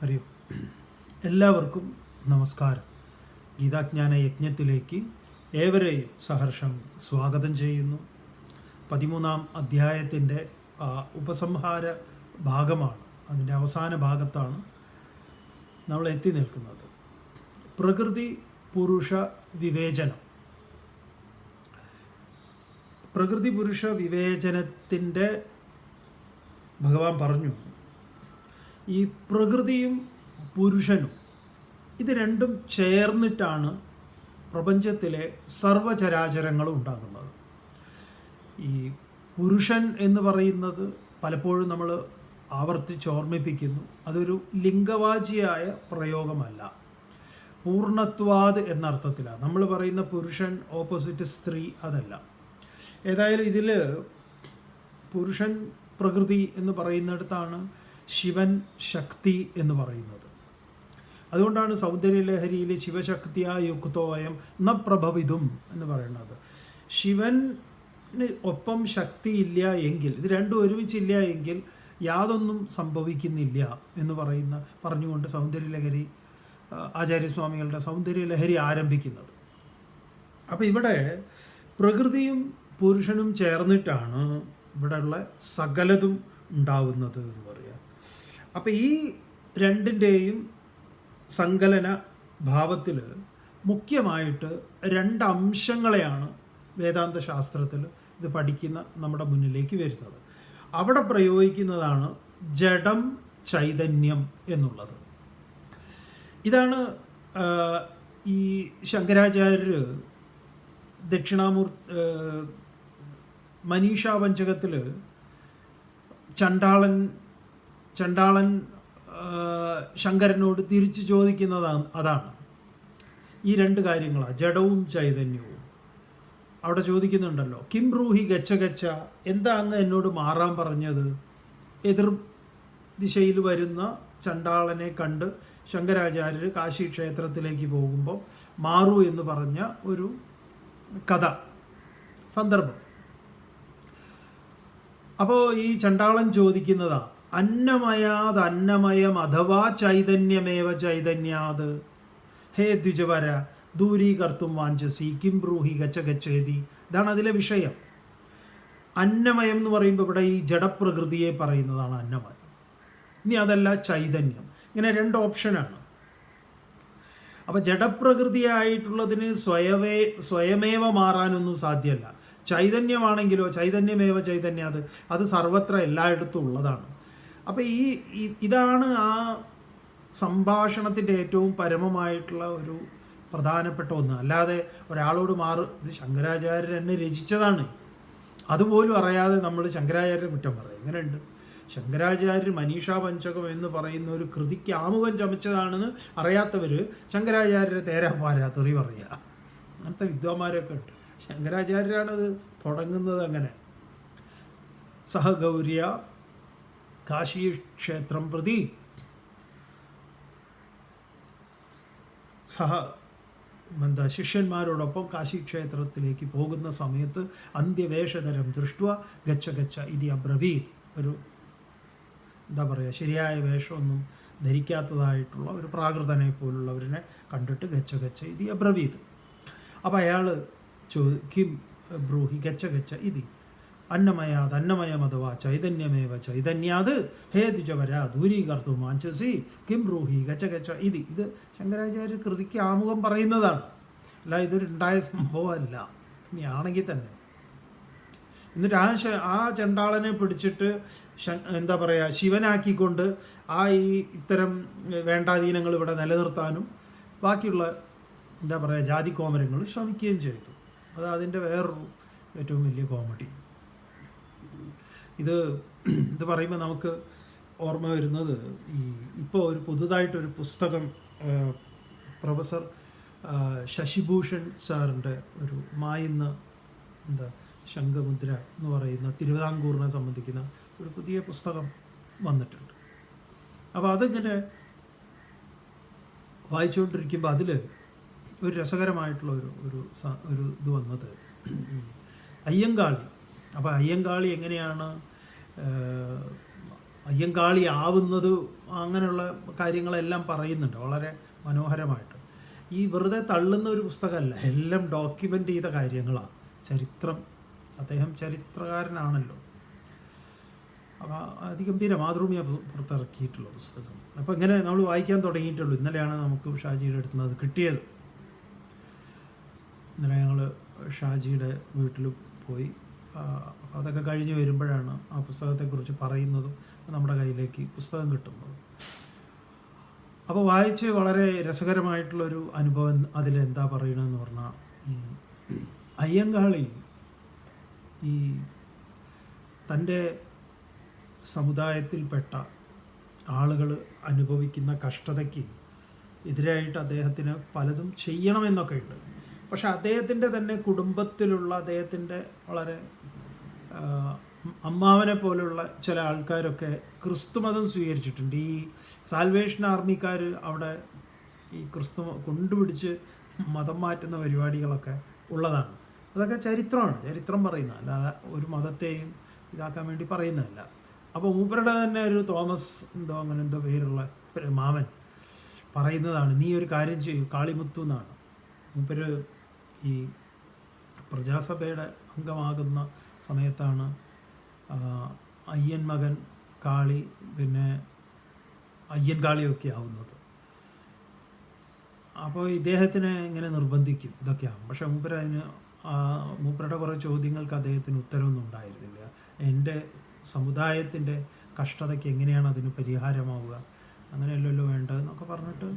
ഹരി ഓം. എല്ലാവർക്കും നമസ്കാരം. ഗീതാജ്ഞാന യജ്ഞത്തിലേക്ക് ഏവരെയും സഹർഷം സ്വാഗതം ചെയ്യുന്നു. 13-ാം അധ്യായത്തിൻ്റെ ഉപസംഹാര ഭാഗമാണ്. അതിൻ്റെ അവസാന ഭാഗത്താണ് നമ്മൾ എത്തി നിൽക്കുന്നത്. പ്രകൃതി പുരുഷ വിവേചനം. പ്രകൃതി പുരുഷ വിവേചനത്തിൻ്റെ ഭഗവാൻ പറഞ്ഞു, ഈ പ്രകൃതിയും പുരുഷനും ഇത് രണ്ടും ചേർന്നിട്ടാണ് പ്രപഞ്ചത്തിലെ സർവചരാചരങ്ങളും ഉണ്ടാകുന്നത്. ഈ പുരുഷൻ എന്ന് പറയുന്നത് പലപ്പോഴും നമ്മൾ ഓർമ്മിപ്പിക്കുന്നു, അതൊരു ലിംഗവാചിയായ പ്രയോഗമല്ല, പൂർണ്ണത്വാദ് എന്നർത്ഥത്തിലാണ് നമ്മൾ പറയുന്ന പുരുഷൻ ഓപ്പോസിറ്റ് സ്ത്രീ, അതല്ല. ഏതായാലും ഇതിൽ പുരുഷൻ പ്രകൃതി എന്ന് പറയുന്നിടത്താണ് ശിവൻ ശക്തി എന്ന് പറയുന്നത്. അതുകൊണ്ടാണ് സൗന്ദര്യലഹരിയിൽ ശിവശക്തിയാ യുക്തോയം ന പ്രഭവിതും എന്ന് പറയുന്നത്. ശിവന് ഒപ്പം ശക്തി ഇല്ല എങ്കിൽ, ഇത് രണ്ടും ഒരുമിച്ചില്ല എങ്കിൽ യാതൊന്നും സംഭവിക്കുന്നില്ല എന്ന് പറഞ്ഞുകൊണ്ട് സൗന്ദര്യലഹരി ആചാര്യസ്വാമികളുടെ സൗന്ദര്യലഹരി ആരംഭിക്കുന്നത്. അപ്പോൾ ഇവിടെ പ്രകൃതിയും പുരുഷനും ചേർന്നിട്ടാണ് ഇവിടെയുള്ള സകലതും ഉണ്ടാവുന്നത് എന്ന് പറയാം. അപ്പം ഈ രണ്ടിൻ്റെയും സങ്കലന ഭാവത്തിൽ മുഖ്യമായിട്ട് രണ്ട് അംശങ്ങളെയാണ് വേദാന്ത ശാസ്ത്രത്തിൽ ഇത് പഠിക്കുന്ന നമ്മുടെ മുന്നിലേക്ക് വരുന്നത്. അവിടെ പ്രയോഗിക്കുന്നതാണ് ജഡം ചൈതന്യം എന്നുള്ളത്. ഇതാണ് ഈ ശങ്കരാചാര്യർ മനീഷാ പഞ്ചകത്തിൽ ചണ്ടാളൻ ശങ്കരനോട് തിരിച്ചു ചോദിക്കുന്നതാണ് അതാണ് ഈ രണ്ട് കാര്യങ്ങളാണ്, ജഡവും ചൈതന്യവും. അവിടെ ചോദിക്കുന്നുണ്ടല്ലോ, കിം ബ്രൂഹി ഗച്ഛ ഗച്ഛ, എന്താ അങ്ങ് എന്നോട് മാറാൻ പറഞ്ഞത്? എതിർ ദിശയിൽ വരുന്ന ചണ്ടാളനെ കണ്ട് ശങ്കരാചാര്യർ കാശി ക്ഷേത്രത്തിലേക്ക് പോകുമ്പോൾ മാറൂ എന്ന് പറഞ്ഞ ഒരു കഥ, സന്ദർഭം. അപ്പോൾ ഈ ചണ്ടാളൻ ചോദിക്കുന്നതാ, അന്നമയാത് അന്നമയം അഥവാ ചൈതന്യമേവ ചൈതന്യാത് ഹേ ദ്വിജവര ദൂരീകർത്തും വാഞ്ചസി കിം ബ്രൂഹി ഗച്ഛ ഗച്ഛേതി. ഇതാണ് അതിലെ വിഷയം. അന്നമയം എന്ന് പറയുമ്പോൾ ഇവിടെ ഈ ജഡപ്രകൃതിയെ പറയുന്നതാണ് അന്നമയം. ഇനി അതല്ല ചൈതന്യം. ഇങ്ങനെ രണ്ട് ഓപ്ഷനാണ്. അപ്പം ജഡപ്രകൃതിയായിട്ടുള്ളതിന് സ്വയമേവ മാറാനൊന്നും സാധ്യമല്ല. ചൈതന്യമാണെങ്കിലോ ചൈതന്യമേവ ചൈതന്യം, അത് സർവത്ര എല്ലായിടത്തും ഉള്ളതാണ്. അപ്പം ഇതാണ് ആ സംഭാഷണത്തിൻ്റെ ഏറ്റവും പരമമായിട്ടുള്ള ഒരു പ്രധാനപ്പെട്ട ഒന്ന്. അല്ലാതെ ഒരാളോട് ഇത് ശങ്കരാചാര്യർ എന്നെ രചിച്ചതാണ്, അതുപോലും അറിയാതെ നമ്മൾ ശങ്കരാചാര്യരെ കുറ്റം പറയും. എങ്ങനെയുണ്ട്? ശങ്കരാചാര്യർ മനീഷാ പഞ്ചകം എന്ന് പറയുന്ന ഒരു കൃതിക്ക് ആമുഖം ചമച്ചതാണെന്ന് അറിയാത്തവർ ശങ്കരാചാര്യരെ തേരാപ്പാരാ തെറി പറയുക. അങ്ങനത്തെ വിദ്വാന്മാരൊക്കെ ഉണ്ട്. ശങ്കരാചാര്യരാണത് തുടങ്ങുന്നത്. അങ്ങനെ സഹഗൗര്യ കാശി ക്ഷേത്രം പ്രതി ശിഷ്യന്മാരോടൊപ്പം കാശി ക്ഷേത്രത്തിലേക്ക് പോകുന്ന സമയത്ത് അന്ത്യവേഷധരം ദൃഷ്ട്വ ഗച്ഛ ഗച്ഛ ഇതി അബ്രവീത്. ഒരു എന്താ പറയുക, ശരിയായ വേഷമൊന്നും ധരിക്കാത്തതായിട്ടുള്ള ഒരു പ്രാകൃതനെ പോലുള്ളവരിനെ കണ്ടിട്ട് ഗച്ഛ ഗച്ഛ ഇതി അബ്രവീത്. അപ്പം അയാൾ കിം ബ്രൂഹി ഗച്ഛ ഗച്ഛ ഇതി അന്നമയാത് അന്നമയം അഥവാ ചൈതന്യമേവ ചൈതന്യാത് ഹേ ദ്വിജവര ദൂരീകർത്തും വാഞ്ചസി കിം ബ്രൂഹി ഗച്ഛ ഗച്ഛ ഇതി. ഇത് ശങ്കരാചാര്യ കൃതിക്ക് ആമുഖം പറയുന്നതാണ്, അല്ല ഇതൊരുണ്ടായ സംഭവമല്ല. ഇനിയാണെങ്കിൽ തന്നെ എന്നിട്ട് ആ ചണ്ടാളനെ പിടിച്ചിട്ട് എന്താ പറയുക, ശിവനാക്കിക്കൊണ്ട് ഇത്തരം വേണ്ടാധീനങ്ങൾ ഇവിടെ നിലനിർത്താനും ബാക്കിയുള്ള എന്താ പറയുക ജാതിക്കോമരങ്ങൾ ശ്രമിക്കുകയും ചെയ്തു. അത് അതിൻ്റെ വേറൊരു ഏറ്റവും വലിയ കോമഡി. ഇത് പറയുമ്പോൾ നമുക്ക് ഓർമ്മ വരുന്നത്, ഇപ്പോൾ ഒരു പുതുതായിട്ടൊരു പുസ്തകം പ്രൊഫസർ ശശിഭൂഷൺ സാറിൻ്റെ ഒരു മായുന്ന ശംഖമുദ്ര എന്ന് പറയുന്ന തിരുവിതാംകൂറിനെ സംബന്ധിക്കുന്ന ഒരു പുതിയ പുസ്തകം വന്നിട്ടുണ്ട്. അപ്പോൾ അതിങ്ങനെ വായിച്ചുകൊണ്ടിരിക്കുമ്പോൾ അതിൽ ഒരു രസകരമായിട്ടുള്ള ഒരു ഇത് വന്നത് അയ്യങ്കാളി. അപ്പോൾ അയ്യങ്കാളി എങ്ങനെയാണ് അയ്യങ്കാളി ആവുന്നത്, അങ്ങനെയുള്ള കാര്യങ്ങളെല്ലാം പറയുന്നുണ്ട് വളരെ മനോഹരമായിട്ട്. ഈ വെറുതെ തള്ളുന്ന ഒരു പുസ്തകമല്ല, എല്ലാം ഡോക്യുമെൻ്റ് ചെയ്ത കാര്യങ്ങളാണ്. ചരിത്രം, അദ്ദേഹം ചരിത്രകാരനാണല്ലോ. അപ്പോൾ അതിഗംഭീര മാതൃഭൂമിയ പുറത്തിറക്കിയിട്ടുള്ള പുസ്തകം. അപ്പോൾ ഇങ്ങനെ നമ്മൾ വായിക്കാൻ തുടങ്ങിയിട്ടുള്ളൂ. ഇന്നലെയാണ് നമുക്ക് ഷാജിയുടെ അടുത്ത് നിന്ന് അത് കിട്ടിയത്. ഇന്നലെ ഞങ്ങൾ ഷാജിയുടെ വീട്ടിൽ പോയി. അതൊക്കെ കഴിഞ്ഞ് വരുമ്പോഴാണ് ആ പുസ്തകത്തെക്കുറിച്ച് പറയുന്നതും നമ്മുടെ കയ്യിലേക്ക് പുസ്തകം കിട്ടുന്നതും. അപ്പോൾ വായിച്ച് വളരെ രസകരമായിട്ടുള്ളൊരു അനുഭവം അതിലെന്താ പറയണമെന്ന് പറഞ്ഞാൽ, ഈ അയ്യങ്കാളി ഈ തൻ്റെ സമുദായത്തിൽപ്പെട്ട ആളുകൾ അനുഭവിക്കുന്ന കഷ്ടതയ്ക്ക് എതിരായിട്ട് അദ്ദേഹത്തിന് പലതും ചെയ്യണമെന്നൊക്കെ ഉണ്ട്. പക്ഷെ അദ്ദേഹത്തിൻ്റെ തന്നെ കുടുംബത്തിലുള്ള അദ്ദേഹത്തിൻ്റെ വളരെ അമ്മാവനെ പോലുള്ള ചില ആൾക്കാരൊക്കെ ക്രിസ്തുമതം സ്വീകരിച്ചിട്ടുണ്ട്. ഈ സാൽവേഷൻ ആർമിക്കാർ അവിടെ ഈ ക്രിസ്തു കൊണ്ടുപിടിച്ച് മതം മാറ്റുന്ന പരിപാടികളൊക്കെ ഉള്ളതാണ്. അതൊക്കെ ചരിത്രമാണ്, ചരിത്രം പറയുന്നത്, അല്ലാതെ ഒരു മതത്തെയും ഇതാക്കാൻ വേണ്ടി പറയുന്നതല്ല. അപ്പോൾ മൂപ്പരുടെ തന്നെ ഒരു തോമസ് അങ്ങനെ എന്തോ പേരുള്ള ഒരു മാമൻ പറയുന്നതാണ്, നീ ഒരു കാര്യം ചെയ്യൂ, കാളിമുത്തു എന്നാണ് മൂപ്പര്. ഈ പ്രജാസഭയുടെ അംഗമാകുന്ന സമയത്താണ് അയ്യൻ മകൻ കാളി, പിന്നെ അയ്യൻ കാളിയൊക്കെ ആവുന്നത്. അപ്പോൾ ഇദ്ദേഹത്തിനെ ഇങ്ങനെ നിർബന്ധിക്കും, ഇതൊക്കെയാണ്. പക്ഷെ മൂപ്പരുടെ കുറേ ചോദ്യങ്ങൾക്ക് അദ്ദേഹത്തിന് ഉത്തരവൊന്നും ഉണ്ടായിരുന്നില്ല. എൻ്റെ സമുദായത്തിൻ്റെ കഷ്ടതയ്ക്ക് എങ്ങനെയാണ് അതിന് പരിഹാരമാവുക, അങ്ങനെയല്ലല്ലോ വേണ്ടതെന്നൊക്കെ പറഞ്ഞിട്ട്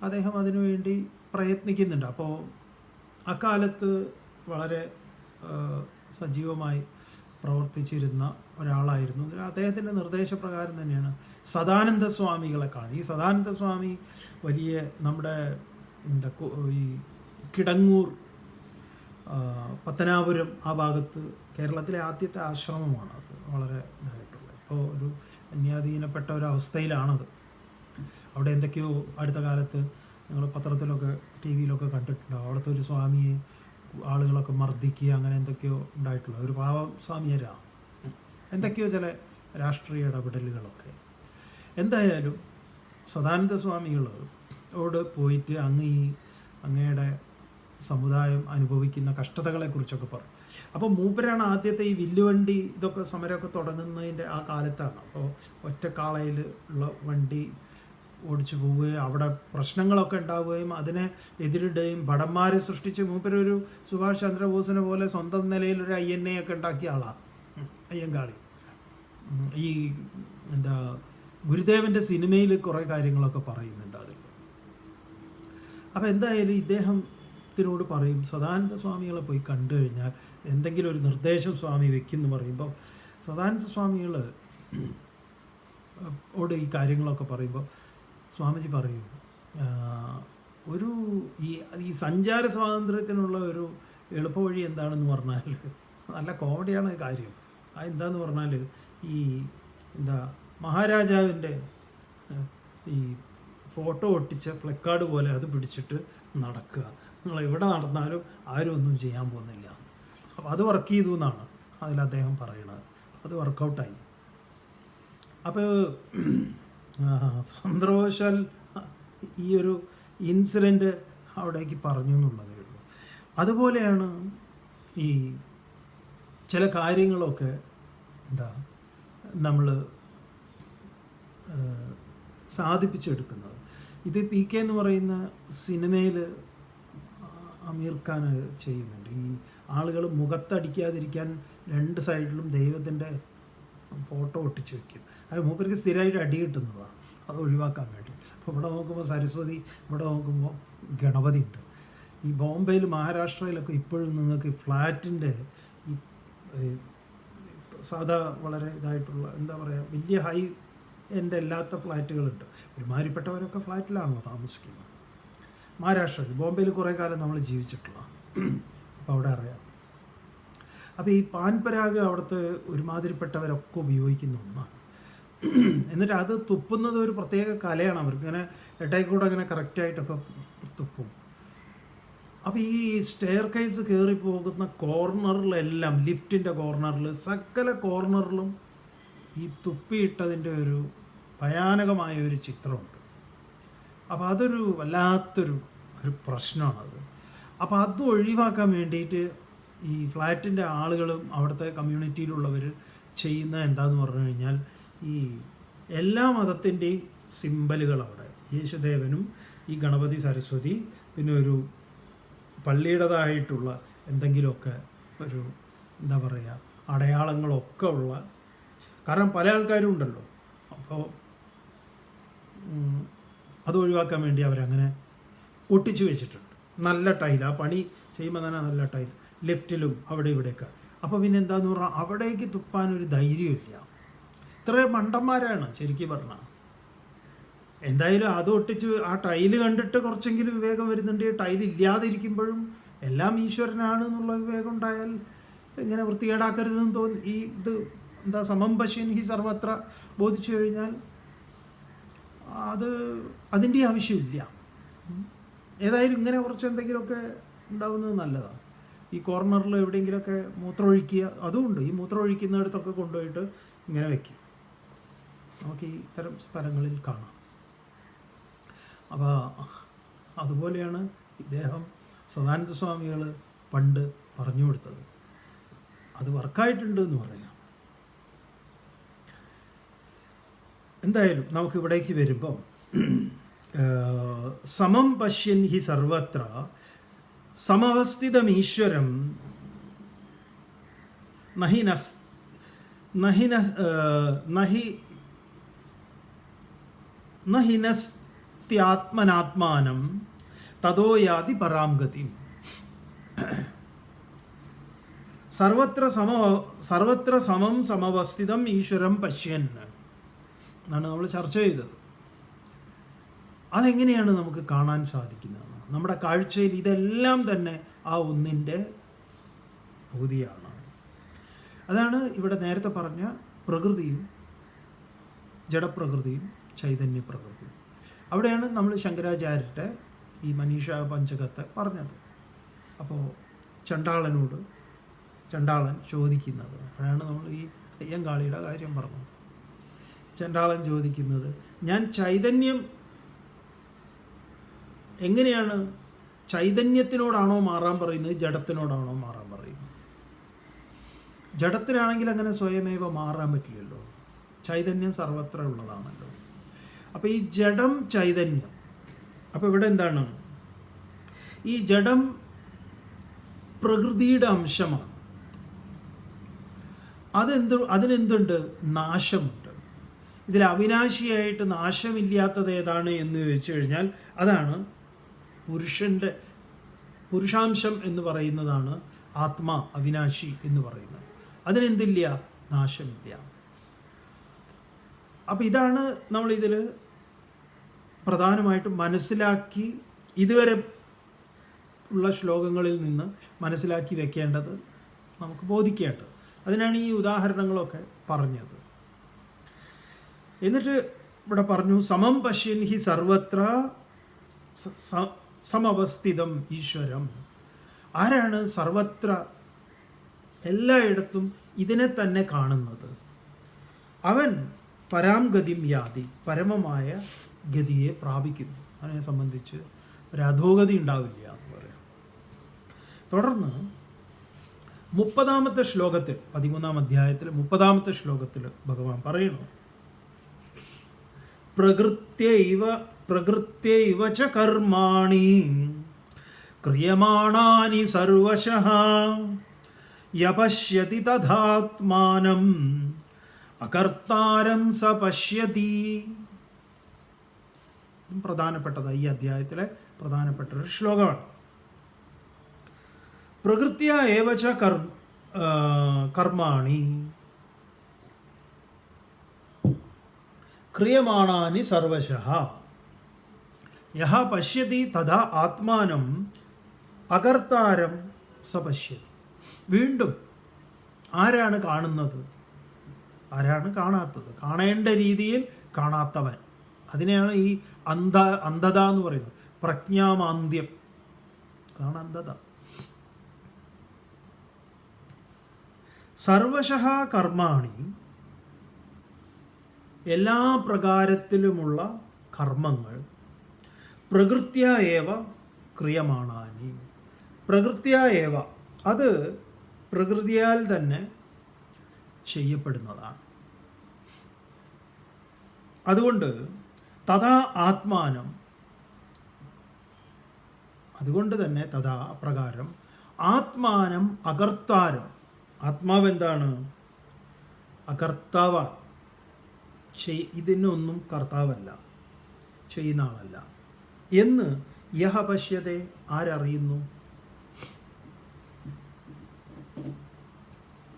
അദ്ദേഹം അതിനു വേണ്ടി പ്രയത്നിക്കുന്നുണ്ട്. അപ്പോൾ അക്കാലത്ത് വളരെ സജീവമായി പ്രവർത്തിച്ചിരുന്ന ഒരാളായിരുന്നു. അദ്ദേഹത്തിൻ്റെ നിർദ്ദേശപ്രകാരം തന്നെയാണ് സദാനന്ദ സ്വാമികളെ കാണുന്നത്. ഈ സദാനന്ദ സ്വാമി വലിയ നമ്മുടെ ഈ കിടങ്ങൂർ, പത്തനാപുരം ആ ഭാഗത്ത് കേരളത്തിലെ ആദ്യത്തെ ആശ്രമമാണ് അത്. വളരെ ഇതായിട്ടുള്ളത്, ഇപ്പോൾ ഒരു അന്യാധീനപ്പെട്ട ഒരവസ്ഥയിലാണത്. അവിടെ എന്തൊക്കെയോ അടുത്ത കാലത്ത് നിങ്ങൾ പത്രത്തിലൊക്കെ ടി വിയിലൊക്കെ കണ്ടിട്ടുണ്ടാവും. അവിടുത്തെ ഒരു സ്വാമിയെ ആളുകളൊക്കെ മർദ്ദിക്കുക, അങ്ങനെ എന്തൊക്കെയോ ഉണ്ടായിട്ടുള്ള ഒരു പാവം സ്വാമിയരാ, എന്തൊക്കെയോ ചില രാഷ്ട്രീയ ഇടപെടലുകളൊക്കെ. എന്തായാലും സദാനന്ദ സ്വാമികളോട് പോയിട്ട് അങ്ങയുടെ സമുദായം അനുഭവിക്കുന്ന കഷ്ടതകളെക്കുറിച്ചൊക്കെ പറഞ്ഞു. അപ്പോൾ മൂപ്പരാണ് ആദ്യത്തെ ഈ വില്ലുവണ്ടി ഇതൊക്കെ സമരമൊക്കെ തുടങ്ങുന്നതിൻ്റെ ആ കാലത്താണ്. അപ്പോൾ ഒറ്റക്കാളയിൽ ഉള്ള വണ്ടി ഓടിച്ചു പോവുകയും അവിടെ പ്രശ്നങ്ങളൊക്കെ ഉണ്ടാവുകയും അതിനെ എതിരിടുകയും ഭടന്മാരെ സൃഷ്ടിച്ച് മൂപ്പരൊരു സുഭാഷ് ചന്ദ്രബോസിനെ പോലെ സ്വന്തം നിലയിൽ ഒരു അയ്യനെയൊക്കെ ഉണ്ടാക്കിയ ആളാണ് അയ്യങ്കാളി. ഈ ഗുരുദേവൻ്റെ സിനിമയിൽ കുറേ കാര്യങ്ങളൊക്കെ പറയുന്നുണ്ട് അതിൽ. അപ്പോൾ എന്തായാലും ഇദ്ദേഹത്തിനോട് പറയും, സദാനന്ദ സ്വാമികളെ പോയി കണ്ടു കഴിഞ്ഞാൽ എന്തെങ്കിലും ഒരു നിർദ്ദേശം സ്വാമി വെക്കുമെന്ന് പറയുമ്പോൾ സദാനന്ദ സ്വാമികൾ ഓട് ഈ കാര്യങ്ങളൊക്കെ പറയുമ്പോൾ സ്വാമിജി പറയും, ഈ സഞ്ചാര സ്വാതന്ത്ര്യത്തിനുള്ള ഒരു എളുപ്പവഴി എന്താണെന്ന് പറഞ്ഞാൽ, നല്ല കോമഡിയാണ് കാര്യം. എന്താന്ന് പറഞ്ഞാൽ ഈ മഹാരാജാവിൻ്റെ ഈ ഫോട്ടോ ഒട്ടിച്ച പ്ലക്കാർഡ് പോലെ അത് പിടിച്ചിട്ട് നടക്കുക. നിങ്ങൾ എവിടെ നടന്നാലും ആരും ഒന്നും ചെയ്യാൻ പോകുന്നില്ല. അപ്പോൾ അത് വർക്ക് ചെയ്തു എന്നാണ് അതിൽ അദ്ദേഹം പറയണത്. അത് വർക്കൗട്ടായി. അപ്പോൾ സന്ദർഭവശാൽ ഈ ഒരു ഇൻസിഡൻറ്റ് അവിടേക്ക് പറഞ്ഞു എന്നുള്ളതേ ഉള്ളൂ. അതുപോലെയാണ് ഈ ചില കാര്യങ്ങളൊക്കെ നമ്മൾ സാധിപ്പിച്ചെടുക്കുന്നത്. ഇത് PK എന്ന് പറയുന്ന സിനിമയിൽ അമീർ ഖാൻ ചെയ്യുന്നുണ്ട്. ഈ ആളുകൾ മുഖത്തടിക്കാതിരിക്കാൻ രണ്ട് സൈഡിലും ദൈവത്തിൻ്റെ ഫോട്ടോ ഒട്ടിച്ച് വയ്ക്കും. അത് മൂപ്പർക്ക് സ്ഥിരമായിട്ട് അടി കിട്ടുന്നതാണ്, അത് ഒഴിവാക്കാൻ വേണ്ടി. അപ്പോൾ ഇവിടെ നോക്കുമ്പോൾ സരസ്വതി, ഇവിടെ നോക്കുമ്പോൾ ഗണപതി ഉണ്ട്. ഈ ബോംബെയിൽ മഹാരാഷ്ട്രയിലൊക്കെ ഇപ്പോഴും നിങ്ങൾക്ക് ഫ്ലാറ്റിൻ്റെ ഈ സാധാ വളരെ ഇതായിട്ടുള്ള വലിയ ഹൈ എൻ്റെ അല്ലാത്ത ഫ്ലാറ്റുകളുണ്ട്. ഒരുമാതിരിപ്പെട്ടവരൊക്കെ ഫ്ലാറ്റിലാണല്ലോ താമസിക്കുന്നത് മഹാരാഷ്ട്രയിൽ. ബോംബെയിൽ കുറേ കാലം നമ്മൾ ജീവിച്ചിട്ടുള്ള, അപ്പോൾ അവിടെ അറിയാം. അപ്പോൾ ഈ പാൻപരാഗ് അവിടുത്തെ ഒരുമാതിരിപ്പെട്ടവരൊക്കെ ഉപയോഗിക്കുന്ന ഒന്നാണ്. എന്നിട്ട് അത് തുപ്പുന്നത് ഒരു പ്രത്യേക കലയാണ് അവർക്ക്. ഇങ്ങനെ ഇടയ്ക്കൂടെ അങ്ങനെ കറക്റ്റായിട്ടൊക്കെ തുപ്പും. അപ്പോൾ ഈ സ്റ്റെയർ കേസ് കയറി പോകുന്ന കോർണറിലെല്ലാം, ലിഫ്റ്റിൻ്റെ കോർണറിൽ, സകല കോർണറിലും ഈ തുപ്പിയിട്ടതിൻ്റെ ഒരു ഭയാനകമായ ഒരു ചിത്രമുണ്ട്. അപ്പോൾ അതൊരു വല്ലാത്തൊരു പ്രശ്നമാണത്. അപ്പോൾ അത് ഒഴിവാക്കാൻ വേണ്ടിയിട്ട് ഈ ഫ്ലാറ്റിൻ്റെ ആളുകളും അവിടുത്തെ കമ്മ്യൂണിറ്റിയിലുള്ളവർ ചെയ്യുന്ന എന്താന്ന് പറഞ്ഞു കഴിഞ്ഞാൽ, ഈ എല്ലാ മതത്തിൻ്റെയും സിമ്പലുകൾ അവിടെ, യേശുദേവനും ഈ ഗണപതി സരസ്വതി, പിന്നെ ഒരു പള്ളിയുടേതായിട്ടുള്ള എന്തെങ്കിലുമൊക്കെ ഒരു എന്താ പറയുക അടയാളങ്ങളൊക്കെ ഉള്ള, കാരണം പല ആൾക്കാരും ഉണ്ടല്ലോ. അപ്പോൾ അത് ഒഴിവാക്കാൻ വേണ്ടി അവരങ്ങനെ ഒട്ടിച്ചു വെച്ചിട്ടുണ്ട്. നല്ല ടൈൽ, ആ പണി ചെയ്യുമ്പോൾ തന്നെ നല്ല ടൈൽ, ലിഫ്റ്റിലും അവിടെ ഇവിടെയൊക്കെ. അപ്പോൾ പിന്നെ എന്താന്ന് പറഞ്ഞാൽ അവിടേക്ക് തുപ്പാനൊരു ധൈര്യമില്ല. ഇത്ര മണ്ടന്മാരാണ് ശരിക്കും പറഞ്ഞാൽ. എന്തായാലും അത് ഒട്ടിച്ച് ആ ടൈല് കണ്ടിട്ട് കുറച്ചെങ്കിലും വിവേകം വരുന്നുണ്ട്. ടൈൽ ഇല്ലാതിരിക്കുമ്പോഴും എല്ലാം ഈശ്വരനാണ് എന്നുള്ള വിവേകം ഉണ്ടായാൽ ഇങ്ങനെ വൃത്തികേടാക്കരുതെന്ന് തോന്നി. ഈ ഇത് എന്താ സമം പശ്യൻ ഹി സർവത്ര ബോധിച്ചു കഴിഞ്ഞാൽ അതിൻ്റെ ആവശ്യമില്ല. ഏതായാലും ഇങ്ങനെ കുറച്ച് എന്തെങ്കിലുമൊക്കെ ഉണ്ടാവുന്നത് നല്ലതാണ്. ഈ കോർണറിൽ എവിടെയെങ്കിലുമൊക്കെ മൂത്രമൊഴിക്കുക, അതുകൊണ്ട് ഈ മൂത്രമൊഴിക്കുന്നിടത്തൊക്കെ കൊണ്ടുപോയിട്ട് ഇങ്ങനെ വയ്ക്കും. നമുക്ക് ഈ തരം സ്ഥലങ്ങളിൽ കാണാം. അപ്പോൾ അതുപോലെയാണ് ഇദ്ദേഹം സദാനന്ദ സ്വാമികൾ പണ്ട് പറഞ്ഞു കൊടുത്തത്. അത് വർക്കായിട്ടുണ്ട് എന്ന് പറയാം. എന്തായാലും നമുക്ക് ഇവിടേക്ക് വരുമ്പം സമം പശ്യൻ ഹി സർവത്ര സമവസ്ഥിതമീശ്വരം നഹിനസ്ത്യാത്മനാത്മാനം തതോ യാതി പരാം ഗതിം. സർവത്ര സമം സമവസ്ഥിതം ഈശ്വരം പശ്യൻ എന്നാണ് നമ്മൾ ചർച്ച ചെയ്തത്. അതെങ്ങനെയാണ് നമുക്ക് കാണാൻ സാധിക്കുന്നത്? നമ്മുടെ കാഴ്ചയിൽ ഇതെല്ലാം തന്നെ ആ ഒന്നിൻ്റെ ഭൂതിയാണ്. അതാണ് ഇവിടെ നേരത്തെ പറഞ്ഞ പ്രകൃതിയും ജഡപ്രകൃതിയും ചൈതന്യപ്രകൃതിയും. അവിടെയാണ് നമ്മൾ ശങ്കരാചാര്യരുടെ ഈ മനീഷ പഞ്ചകത്തെ പറഞ്ഞത്. അപ്പോൾ ചണ്ടാളൻ ചോദിക്കുന്നത്, അപ്പോഴാണ് നമ്മൾ ഈ അയ്യങ്കാളിയുടെ കാര്യം പറഞ്ഞത്. ചണ്ടാളൻ ചോദിക്കുന്നത്, ഞാൻ ചൈതന്യം എങ്ങനെയാണ്, ചൈതന്യത്തിനോടാണോ മാറാൻ പറയുന്നത്, ജഡത്തിനോടാണോ മാറാൻ പറയുന്നത്? ജഡത്തിനാണെങ്കിൽ അങ്ങനെ സ്വയമേവ മാറാൻ പറ്റില്ലല്ലോ, ചൈതന്യം സർവത്ര ഉള്ളതാണല്ലോ. അപ്പോൾ ഈ ജഡം ചൈതന്യം, അപ്പോൾ ഇവിടെ എന്താണ്, ഈ ജഡം പ്രകൃതിയുടെ അംശമാണ്. അതിനെന്തുണ്ട്? നാശമുണ്ട്. ഇതിൽ അവിനാശിയായിട്ട് നാശമില്ലാത്തത് ഏതാണ് എന്ന് ചോദിച്ചു കഴിഞ്ഞാൽ അതാണ് പുരുഷാംശം എന്ന് പറയുന്നതാണ് ആത്മാ, അവിനാശി എന്ന് പറയുന്നത്. അതിനെന്തില്ല? നാശമില്ല. അപ്പം ഇതാണ് നമ്മളിതിൽ പ്രധാനമായിട്ടും മനസ്സിലാക്കി, ഇതുവരെ ഉള്ള ശ്ലോകങ്ങളിൽ നിന്ന് മനസ്സിലാക്കി വെക്കേണ്ടത്, നമുക്ക് ബോധിക്കേണ്ടത്. അതിനാണ് ഈ ഉദാഹരണങ്ങളൊക്കെ പറഞ്ഞത്. എന്നിട്ട് ഇവിടെ പറഞ്ഞു, സമം പശ്യൻ ഹി സർവത്ര സമവസ്ഥിതം ഈശ്വരം. ആരാണ് സർവത്ര എല്ലായിടത്തും ഇതിനെ തന്നെ കാണുന്നത്? അവൻ പരാം ഗതിം യാതി, പരമമായ ഗതിയെ പ്രാപിക്കുന്നു. അതിനെ സംബന്ധിച്ച് ഒരു അധോഗതി ഉണ്ടാവില്ല എന്ന് പറയാം. തുടർന്ന് 30-ാമത്തെ ശ്ലോകത്തിൽ, 13-ാം അധ്യായത്തിൽ 30-ാമത്തെ ശ്ലോകത്തിൽ ഭഗവാൻ പറയുന്നു, പ്രകൃത്യൈവ ച കർമാണി ക്രിയമാണാനി സർവശഃ യപശ്യതി തഥാത്മാനം അകർത്താരം സ പശ്യതി. പ്രധാനപ്പെട്ടതാണ്, ഈ അധ്യായത്തിലെ പ്രധാനപ്പെട്ട ഒരു ശ്ലോകമാണ്. പ്രകൃത്യ ഏവ ച കർമാണി ക്രിയമാണാനി സർവശഃ യഹ പശ്യതി തഥാ ആത്മാനം അകർത്താരം സ പശ്യതി. വീണ്ടും ആരാണ് കാണുന്നത്? ആരാണ് കാണാത്തത്? കാണേണ്ട രീതിയിൽ കാണാത്തവൻ. അതിനെയാണ് ഈ അന്ധത എന്ന് പറയുന്നത്, പ്രജ്ഞാമാന്ദ്യം. അതാണ് അന്ധത. സർവശഃ കർമാണി എല്ലാ പ്രകാരത്തിലുമുള്ള കർമ്മങ്ങൾ പ്രകൃത്യാ ഏവ ക്രിയമാണാനി. പ്രകൃത്യാ ഏവ, അത് പ്രകൃതിയാൽ തന്നെ ചെയ്യപ്പെടുന്നതാണ്. അതുകൊണ്ട് തഥാ ആത്മാനം, അതുകൊണ്ട് തന്നെ തഥാ അപ്രകാരം ആത്മാനം അകർത്താരം, ആത്മാവ് എന്താണ്? അകർത്താവാണ്. ഇതിനൊന്നും കർത്താവല്ല, ചെയ്യുന്ന ആളല്ല എന്ന് യഹ പശ്യതേ, ആരറിയുന്നു?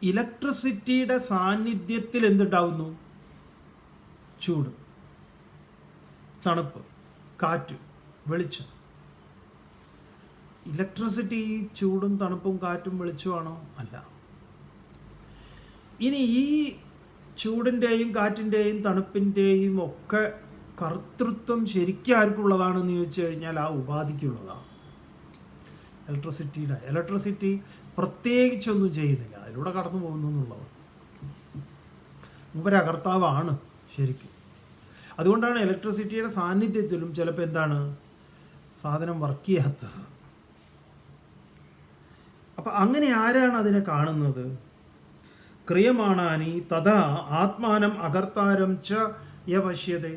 ഇലക്ട്രിസിറ്റിയുടെ സാന്നിധ്യത്തിൽ എന്തുണ്ടാവുന്നു? ചൂട്, തണുപ്പ്, കാറ്റ്, വെളിച്ചം. ഇലക്ട്രിസിറ്റി ചൂടും തണുപ്പും കാറ്റും വെളിച്ചമാണോ? അല്ല. ഇനി ഈ ചൂടിൻ്റെയും കാറ്റിൻ്റെയും തണുപ്പിൻ്റെയും ഒക്കെ കർത്തൃത്വം ശരിക്കും ആർക്കുള്ളതാണെന്ന് ചോദിച്ചു കഴിഞ്ഞാൽ ആ ഉപാധിക്കുള്ളതാണ്. ഇലക്ട്രിസിറ്റി പ്രത്യേകിച്ചൊന്നും ചെയ്യുന്നില്ല, അതിലൂടെ കടന്നു പോകുന്നു എന്നുള്ളത്. മൂപ്പരകർത്താവാണ് ശരിക്കും. അതുകൊണ്ടാണ് ഇലക്ട്രിസിറ്റിയുടെ സാന്നിധ്യത്തിലും ചിലപ്പോൾ എന്താണ് സാധനം വർക്ക് ചെയ്യാത്തത്. അപ്പം അങ്ങനെ ആരാണ് അതിനെ കാണുന്നത്? ക്രിയമാണാനി തഥാ ആത്മാനം അകർത്താരം ച യപശ്യതേ,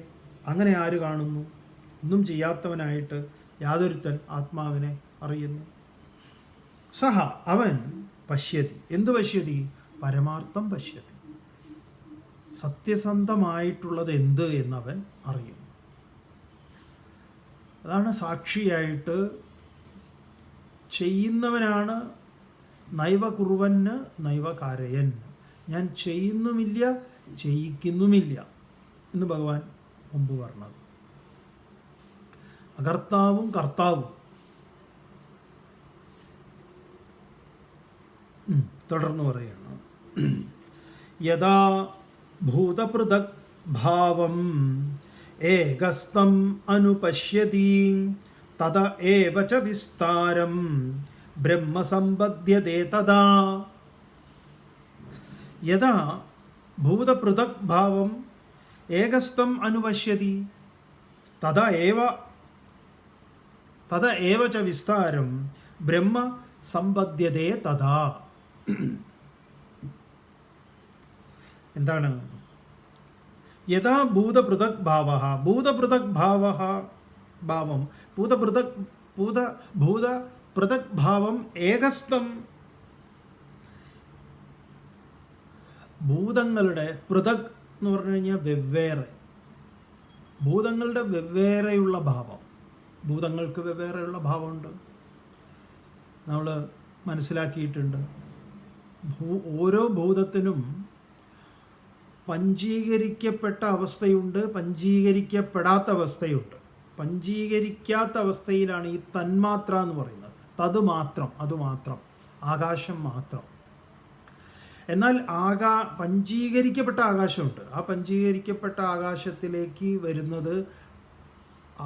അങ്ങനെ ആര് കാണുന്നു? ഒന്നും ചെയ്യാത്തവനായിട്ട് യാതൊരുത്തൻ ആത്മാവിനെ അറിയുന്നു. സഹ, അവൻ പശ്യതി. എന്തു പശ്യതി? പരമാർത്ഥം പശ്യതി. സത്യസന്ധമായിട്ടുള്ളത് എന്ത് എന്നവൻ അറിയുന്നു. അതാണ് സാക്ഷിയായിട്ട് ചെയ്യുന്നവനാണ്. നൈവ കുറുവന് നൈവ കാരയൻ, ഞാൻ ചെയ്യുന്നുമില്ല ചെയ്യിക്കുന്നുമില്ല എന്ന് ഭഗവാൻ മുമ്പ് പറഞ്ഞത്. അകർത്താവും കർത്താവും. തുടർന്ന് പറയാണ്, യഥാ ഭൂതപൃഥക് ഭാവം ഏകസ്തം അനുപശ്യതി തദ ഏവ ച വിസ്താരം ബ്രഹ്മസമ്പദ്ധ്യതേ തദാ. യഥാ ഭൂതപൃഥക് ഭാവം ഏകസ്തം അനുപശ്യതി തദ ഏവ ച വിസ്താരം ബ്രഹ്മ സമ്പദ്ധ്യതേ തഥാ. എന്താണ്? യഥാ ഭൂതപൃഥക് ഭാവ, ഭൂതപൃഥക് ഭാവം ഭൂതപൃഥക് ഭാവം ഏകസ്തം, ഭൂതങ്ങളുടെ പൃഥക് എന്ന് പറഞ്ഞു കഴിഞ്ഞാൽ വെവ്വേറെ, ഭൂതങ്ങളുടെ വെവ്വേറെയുള്ള ഭാവം. ഭൂതങ്ങൾക്ക് വെവ്വേറെയുള്ള ഭാവമുണ്ട്, നമ്മൾ മനസ്സിലാക്കിയിട്ടുണ്ട്. ഓരോ ഭൂതത്തിനും പഞ്ചീകരിക്കപ്പെട്ട അവസ്ഥയുണ്ട്, പഞ്ചീകരിക്കപ്പെടാത്ത അവസ്ഥയുണ്ട്. പഞ്ചീകരിക്കാത്ത അവസ്ഥയിലാണ് ഈ തന്മാത്ര എന്ന് പറയുന്നത്. അതുമാത്രം ആകാശം മാത്രം. എന്നാൽ പഞ്ചീകരിക്കപ്പെട്ട ആകാശമുണ്ട്. ആ പഞ്ചീകരിക്കപ്പെട്ട ആകാശത്തിലേക്ക് വരുന്നത്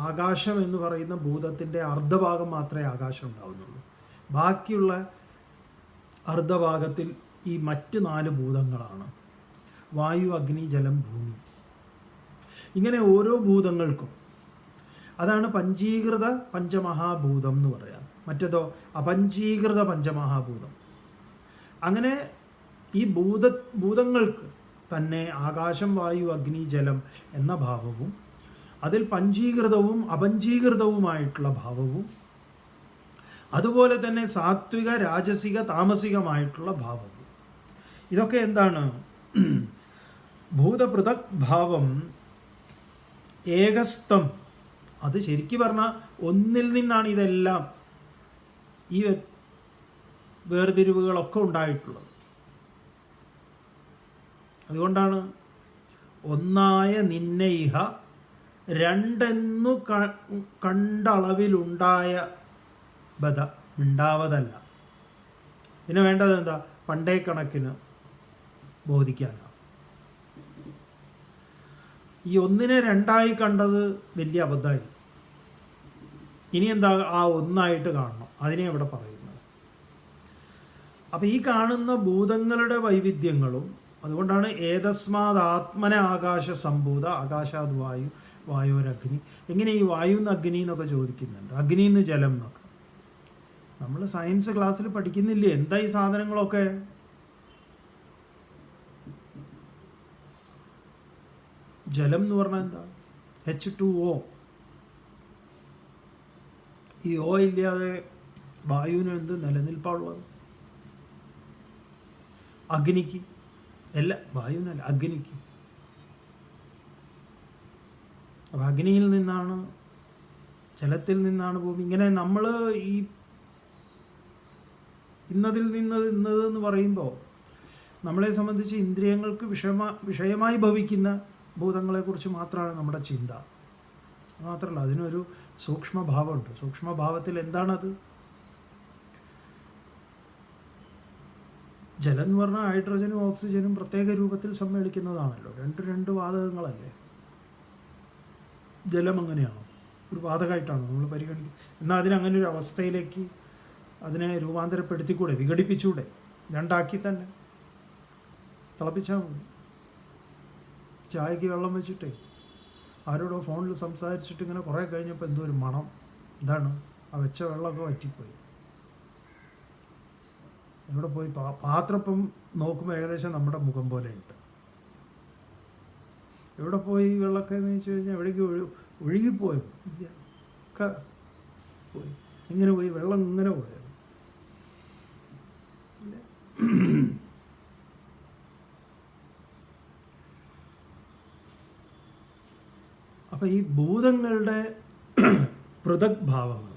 ആകാശം എന്ന് പറയുന്ന ഭൂതത്തിൻ്റെ അർദ്ധഭാഗം മാത്രമേ ആകാശം ഉണ്ടാവുന്നുള്ളൂ. ബാക്കിയുള്ള അർദ്ധഭാഗത്തിൽ ഈ മറ്റ് 4 ഭൂതങ്ങളാണ്: വായു, അഗ്നി, ജലം, ഭൂമി. ഇങ്ങനെ ഓരോ ഭൂതങ്ങൾക്കും, അതാണ് പഞ്ചീകൃത പഞ്ചമഹാഭൂതം എന്ന് പറയാം. മറ്റേതോ അപഞ്ചീകൃത പഞ്ചമഹാഭൂതം. അങ്ങനെ ഈ ഭൂതങ്ങൾക്ക് തന്നെ ആകാശം, വായു, അഗ്നി, ജലം എന്ന ഭാവവും അതിൽ പഞ്ചീകൃതവും അപഞ്ചീകൃതവുമായിട്ടുള്ള ഭാവവും അതുപോലെ തന്നെ സാത്വിക, രാജസിക, താമസികമായിട്ടുള്ള ഭാവവും. ഇതൊക്കെ എന്താണ്? ഭൂതപൃഥക് ഭാവം ഏകസ്തം. അത് ശരിക്കും പറഞ്ഞാൽ ഒന്നിൽ നിന്നാണ് ഇതെല്ലാം, ഈ വേർതിരിവുകളൊക്കെ ഉണ്ടായിട്ടുള്ളത്. അതുകൊണ്ടാണ് ഒന്നായ നിന്നയിഹ രണ്ടെന്നു കണ്ടളവിലുണ്ടായ ബധ ഉണ്ടാവതല്ല. പിന്നെ വേണ്ടത് എന്താ? പണ്ടേ കണക്കിന് ബോധിക്കാനാണ്. ഈ ഒന്നിനെ രണ്ടായി കണ്ടത് വലിയ അബദ്ധമായി. ഇനി എന്താ? ആ ഒന്നായിട്ട് കാണണം. അതിനെ ഇവിടെ പറയുന്നത്. അപ്പം ഈ കാണുന്ന ഭൂതങ്ങളുടെ വൈവിധ്യങ്ങളും അതുകൊണ്ടാണ് ഏതസ്മാത് ആകാശ സംഭൂത ആകാശാത് വായു വായുരഗ്നി. എങ്ങനെ ഈ വായു നിന്ന് അഗ്നി എന്നൊക്കെ ചോദിക്കുന്നുണ്ട്, അഗ്നി നിന്ന് ജലം എന്നൊക്കെ. നമ്മൾ സയൻസ് ക്ലാസ്സിൽ പഠിക്കുന്നില്ലേ എന്താ ഈ സാധനങ്ങളൊക്കെ? ജലം എന്ന് പറഞ്ഞാൽ എന്താ? H2O. ഈ ഓ ഇല്ലാതെ വായുവിന് എന്ത് നിലനിൽപ്പാണുള്ളത്? അഗ്നിക്ക് അല്ല, വായുവിനല്ല, അഗ്നിക്ക്. അപ്പം അഗ്നിയിൽ നിന്നാണ്, ജലത്തിൽ നിന്നാണ് ഭൂമി. ഇങ്ങനെ നമ്മൾ ഈ ഇന്നതിൽ എന്ന് പറയുമ്പോൾ നമ്മളെ സംബന്ധിച്ച് ഇന്ദ്രിയങ്ങൾക്ക് വിഷയമായി ഭവിക്കുന്ന ഭൂതങ്ങളെക്കുറിച്ച് മാത്രമാണ് നമ്മുടെ ചിന്ത. മാത്രമല്ല, അതിനൊരു സൂക്ഷ്മഭാവമുണ്ട്. സൂക്ഷ്മഭാവത്തിൽ എന്താണത്? ജലം എന്ന് പറഞ്ഞാൽ ഹൈഡ്രജനും ഓക്സിജനും പ്രത്യേക രൂപത്തിൽ സമ്മേളിക്കുന്നതാണല്ലോ. രണ്ട് വാതകങ്ങളല്ലേ. ജലം അങ്ങനെയാണോ? ഒരു വാതകമായിട്ടാണോ നമ്മൾ പരിഗണിക്കുക? എന്നാൽ അതിനങ്ങനെ ഒരു അവസ്ഥയിലേക്ക് അതിനെ രൂപാന്തരപ്പെടുത്തിക്കൂടെ, വിഘടിപ്പിച്ചൂടെ? രണ്ടാക്കി തന്നെ തിളപ്പിച്ചാൽ മതി. ചായക്ക് വെള്ളം വെച്ചിട്ടേ ആരോടോ ഫോണിൽ സംസാരിച്ചിട്ട് ഇങ്ങനെ കുറേ കഴിഞ്ഞപ്പോൾ എന്തോ ഒരു മണം. ഇതാണ് ആ വെച്ച വെള്ളമൊക്കെ വറ്റിപ്പോയി. എവിടെ പോയി? പാത്രപ്പം നോക്കുമ്പോൾ ഏകദേശം നമ്മുടെ മുഖം പോലെ ഉണ്ട്. എവിടെ പോയി വെള്ളമൊക്കെ എന്ന് വെച്ച് കഴിഞ്ഞാൽ എവിടേക്ക് ഒഴുകിപ്പോയോ? ഇല്ല, ഒക്കെ പോയി. എങ്ങനെ പോയി? വെള്ളം ഇങ്ങനെ പോയത്. അപ്പം ഈ ഭൂതങ്ങളുടെ പൃഥക് ഭാവങ്ങൾ,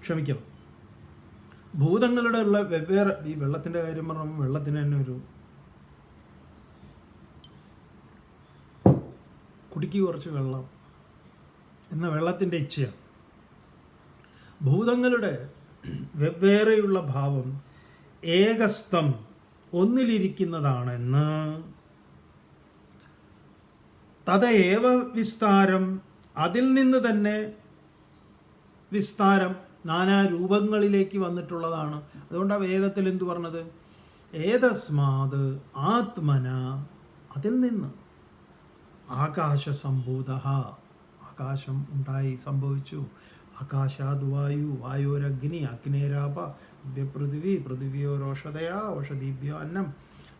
ക്ഷമിക്കണം, ഭൂതങ്ങളുടെ ഉള്ള വെവ്വേറെ, ഈ വെള്ളത്തിൻ്റെ കാര്യം പറഞ്ഞാൽ വെള്ളത്തിന് തന്നെ ഒരു കുടിക്ക് കുറച്ച് വെള്ളം എന്ന വെള്ളത്തിൻ്റെ ഇച്ഛയാണ്. ഭൂതങ്ങളുടെ വെവ്വേറെയുള്ള ഭാവം ഏകസ്ഥം, ഒന്നിലിരിക്കുന്നതാണെന്ന്, തദഏവ വിസ്താരം, അതിൽ നിന്ന് തന്നെ വിസ്താരം, നാനാ രൂപങ്ങളിലേക്ക് വന്നിട്ടുള്ളതാണ്. അതുകൊണ്ടാണ് വേദത്തിൽ എന്തു പറഞ്ഞത്? ഏതസ്മാത് ആത്മന, അതിൽ നിന്ന്, ആകാശസംഭൂത, ആകാശം ഉണ്ടായി, സംഭവിച്ചു. ആകാശാത് വായു, വായുരഗ്നി, അഗ്നേരാപ, പൃഥിവി, പൃഥിവിയോരോഷധയ, ഔഷധീഭ്യോ അന്നം.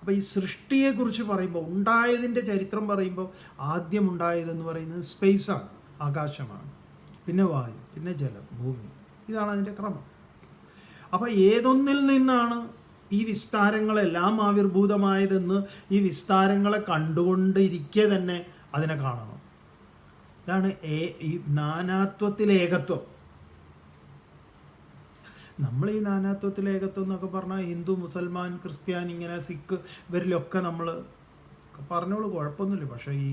അപ്പോൾ ഈ സൃഷ്ടിയെക്കുറിച്ച് പറയുമ്പോൾ, ഉണ്ടായതിൻ്റെ ചരിത്രം പറയുമ്പോൾ, ആദ്യം ഉണ്ടായതെന്ന് പറയുന്നത് സ്പേസാണ്, ആകാശമാണ്. പിന്നെ വായു, പിന്നെ ജലം, ഭൂമി. ഇതാണ് അതിൻ്റെ ക്രമം. അപ്പോൾ ഏതൊന്നിൽ നിന്നാണ് ഈ വിസ്താരങ്ങളെല്ലാം ആവിർഭൂതമായതെന്ന് ഈ വിസ്താരങ്ങളെ കണ്ടുകൊണ്ടിരിക്കെ തന്നെ അതിനെ കാണണം. ഇതാണ് ഈ നാനാത്വത്തിൽ ഏകത്വം. നമ്മൾ ഈ നാനാത്വത്തിൽ ഏകത്വം എന്നൊക്കെ പറഞ്ഞാൽ ഹിന്ദു, മുസൽമാൻ, ക്രിസ്ത്യാനി, ഇങ്ങനെ സിഖ്, ഇവരിലൊക്കെ നമ്മൾ പറഞ്ഞോളൂ, കുഴപ്പമൊന്നുമില്ല. പക്ഷേ ഈ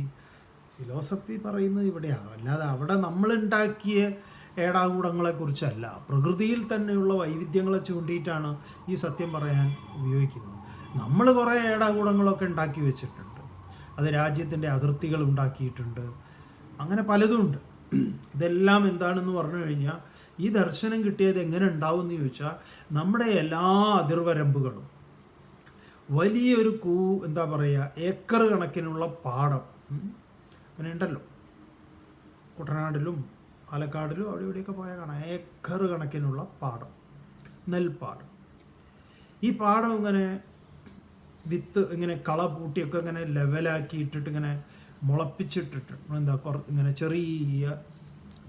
ഫിലോസഫി പറയുന്നത് ഇവിടെയാണ്. അല്ലാതെ അവിടെ നമ്മളുണ്ടാക്കിയ ഏടാകൂടങ്ങളെക്കുറിച്ചല്ല, പ്രകൃതിയിൽ തന്നെയുള്ള വൈവിധ്യങ്ങളെ ചൂണ്ടിയിട്ടാണ് ഈ സത്യം പറയാൻ ഉപയോഗിക്കുന്നത്. നമ്മൾ കുറേ ഏടാകൂടങ്ങളൊക്കെ ഉണ്ടാക്കി വെച്ചിട്ടുണ്ട്. അത് രാജ്യത്തിൻ്റെ അതിർത്തികൾ ഉണ്ടാക്കിയിട്ടുണ്ട്, അങ്ങനെ പലതുമുണ്ട്. ഇതെല്ലാം എന്താണെന്ന് പറഞ്ഞു കഴിഞ്ഞാൽ, ഈ ദർശനം കിട്ടിയത് എങ്ങനെ ഉണ്ടാവും എന്ന് ചോദിച്ചാൽ, നമ്മുടെ എല്ലാ അതിർവരമ്പുകളും വലിയൊരു എന്താ പറയുക, ഏക്കർ കണക്കിനുള്ള പാടം അങ്ങനെ ഉണ്ടല്ലോ. കുട്ടനാടിലും പാലക്കാടിലും അവിടെ ഇവിടെയൊക്കെ പോയാൽ കാണാം ഏക്കർ കണക്കിനുള്ള പാടം, നെൽപ്പാടം. ഈ പാടം ഇങ്ങനെ വിത്ത് ഇങ്ങനെ കള പൂട്ടിയൊക്കെ ഇങ്ങനെ ലെവലാക്കി ഇട്ടിട്ട് ഇങ്ങനെ മുളപ്പിച്ചിട്ടിട്ട് ഇങ്ങനെ ചെറിയ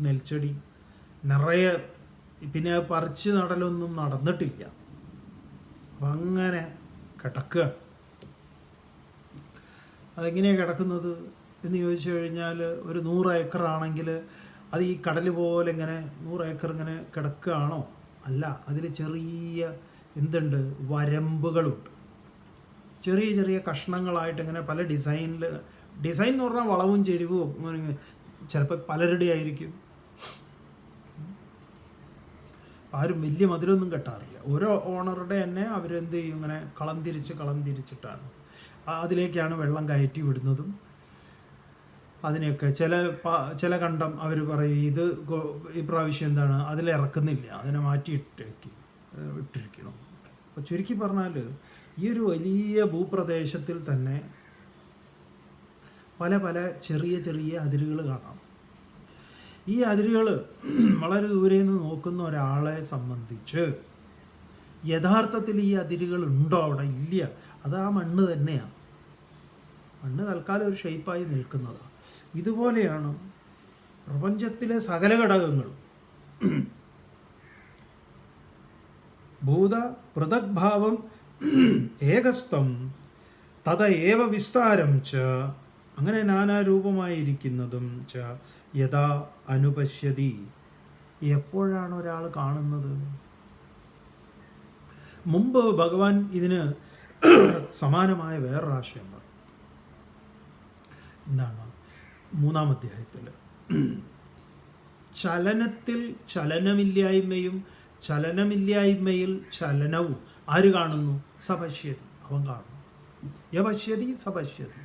നെൽച്ചെടി നിറയെ, പിന്നെ പറിച്ച് നടലൊന്നും നടന്നിട്ടില്ല. അപ്പം അങ്ങനെ കിടക്കുക. അതെങ്ങനെയാണ് കിടക്കുന്നത് എന്ന് ചോദിച്ചു കഴിഞ്ഞാൽ, ഒരു 100 ഏക്കറാണെങ്കിൽ അത് ഈ കടൽ പോലെ ഇങ്ങനെ 100 ഏക്കർ ഇങ്ങനെ കിടക്കുകയാണോ? അല്ല, അതിൽ ചെറിയ എന്തുണ്ട്, വരമ്പുകളുണ്ട്. ചെറിയ ചെറിയ കഷ്ണങ്ങളായിട്ട് ഇങ്ങനെ പല ഡിസൈൻ എന്ന് പറഞ്ഞാൽ വളവും ചെരിവും ചിലപ്പോൾ പലരുടെ ആയിരിക്കും. ആരും വലിയ മതിലൊന്നും കെട്ടാറില്ല. ഓരോ ഓണറുടെ തന്നെ അവരെന്ത് ചെയ്യും, ഇങ്ങനെ കളം തിരിച്ചിട്ടാണ് അതിലേക്കാണ് വെള്ളം കയറ്റി വിടുന്നതും. അതിനെയൊക്കെ ചില കണ്ടം അവർ പറയും, ഇത് ഇപ്രാവശ്യം എന്താണ് അതിലിറക്കുന്നില്ല, അതിനെ മാറ്റി ഇട്ടിരിക്കണം. അപ്പോൾ ചുരുക്കി പറഞ്ഞാൽ ഈ ഒരു വലിയ ഭൂപ്രദേശത്തിൽ തന്നെ പല പല ചെറിയ ചെറിയ അതിരുകൾ കാണാം. ഈ അതിരുകൾ വളരെ ദൂരെ നിന്ന് നോക്കുന്ന ഒരാളെ സംബന്ധിച്ച് യഥാർത്ഥത്തിൽ ഈ അതിരുകൾ ഉണ്ടോ? അവിടെ ഇല്ല. അത് ആ മണ്ണ് തന്നെയാണ്. മണ്ണ് തൽക്കാലം ഒരു ഷേപ്പായി നിൽക്കുന്നതാണ്. ഇതുപോലെയാണ് പ്രപഞ്ചത്തിലെ സകല ഘടകങ്ങളും. ഭൂത പൃഥഗ്ഭാവം ഏകസ്ഥം തത ഏവ വിസ്താരം ച, അങ്ങനെ നാനാരൂപമായിരിക്കുന്നതും ച യഥാ അനുപശ്യതി, എപ്പോഴാണ് ഒരാൾ കാണുന്നത്? മുമ്പ് ഭഗവാൻ ഇതിന് സമാനമായ വേറൊരാശയം പറഞ്ഞു. എന്താണ്? 3-ാം അധ്യായത്തിൽ ചലനത്തിൽ ചലനമില്ലായ്മയും ചലനമില്ലായ്മയിൽ ചലനവും ആര് കാണുന്നു? സപശ്യതി, അവൻ കാണുന്നു. യപശ്യതി സപശ്യതി.